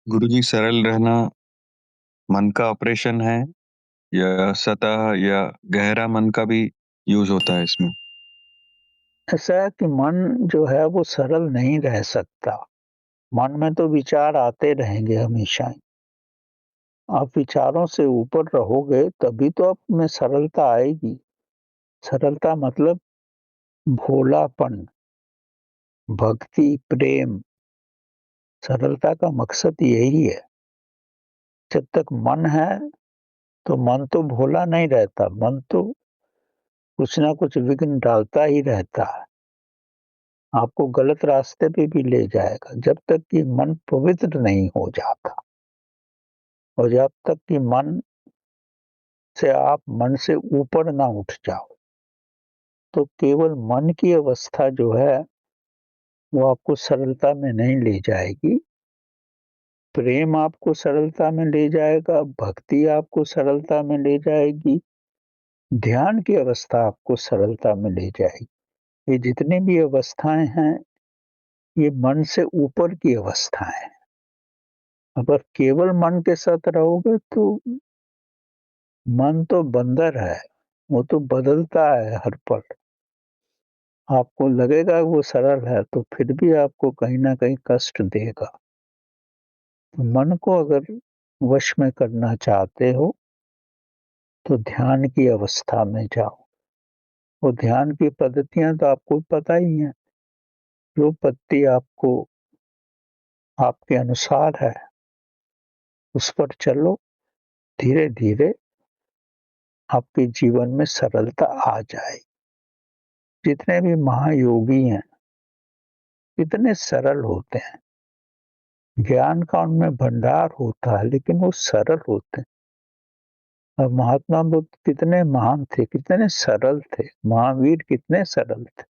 गुरुजी, सरल रहना मन का ऑपरेशन है या सतह या गहरा मन का भी यूज होता है इसमें? ऐसा है कि मन जो है वो सरल नहीं रह सकता। मन में तो विचार आते रहेंगे हमेशा ही। आप विचारों से ऊपर रहोगे तभी तो आप में सरलता आएगी। सरलता मतलब भोलापन, भक्ति, प्रेम। सरलता का मकसद यही है। जब तक मन है तो मन तो भोला नहीं रहता, मन तो कुछ ना कुछ विघ्न डालता ही रहता है। आपको गलत रास्ते पे भी ले जाएगा जब तक कि मन पवित्र नहीं हो जाता। और जब तक कि मन से आप मन से ऊपर ना उठ जाओ, तो केवल मन की अवस्था जो है, वो आपको सरलता में नहीं ले जाएगी। प्रेम आपको सरलता में ले जाएगा, भक्ति आपको सरलता में ले जाएगी, ध्यान की अवस्था आपको सरलता में ले जाएगी। ये जितनी भी अवस्थाएँ हैं, ये मन से ऊपर की अवस्थाएँ हैं। अगर केवल मन के साथ रहोगे तो मन तो बंदर है, वो तो बदलता है हर पल। आपको लगेगा वो सरल है तो फिर भी आपको कहीं न कहीं कष्ट देगा। तो मन को अगर वश में करना चाहते हो, तो ध्यान की अवस्था में जाओ। वो ध्यान की पद्धतियाँ तो आपको पता ही हैं। जो पत्ती आपको आपके अनुसार है, उस पर चलो, धीरे-धीरे आपके जीवन में सरलता आ जाएगी। जितने भी महायोगी हैं, कितने सरल होते हैं। ज्ञान का उनमें भंडार होता है, लेकिन वो सरल होते हैं। और महात्मा बुद्ध कितने महान थे, कितने सरल थे, महावीर कितने सरल थे।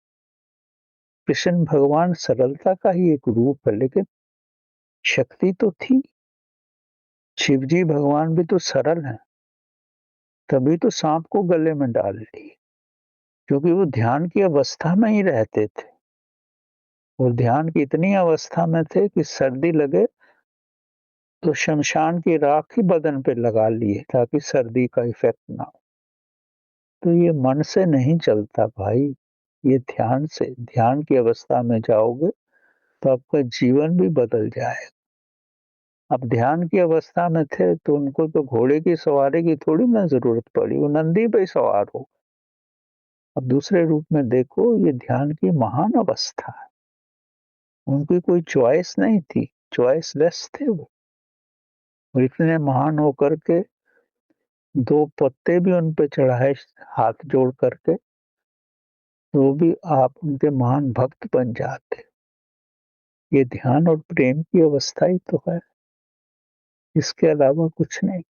कृष्ण भगवान सरलता का ही एक रूप है, लेकिन शक्ति तो थी। शिवजी भगवान भी तो सरल हैं, तभी तो सांप को गले में डाल लिए, क्योंकि वो ध्यान की अवस्था में ही रहते थे। और ध्यान की इतनी अवस्था में थे कि सर्दी लगे तो शमशान की राख ही बदन पे लगा लिए ताकि सर्दी का इफेक्ट ना हो। तो ये मन से नहीं चलता भाई, ये ध्यान से। ध्यान की अवस्था में जाओगे तो आपका जीवन भी बदल जाएगा। अब ध्यान की अवस्था में थे तो उनको तो घोड़े की सवारी की थोड़ी ना जरूरत पड़ी, वो नंदी पे सवार हो। अब दूसरे रूप में देखो, ये ध्यान की महान अवस्था है। उनकी कोई चॉइस नहीं थी, चॉइसलेस थे वो। और इतने महान होकर के 2 पत्ते भी उन पे चढ़ाए हाथ जोड़ करके, तो भी आप उनके महान भक्त बन जाते। ये ध्यान और प्रेम की अवस्था ही तो है, इसके अलावा कुछ नहीं।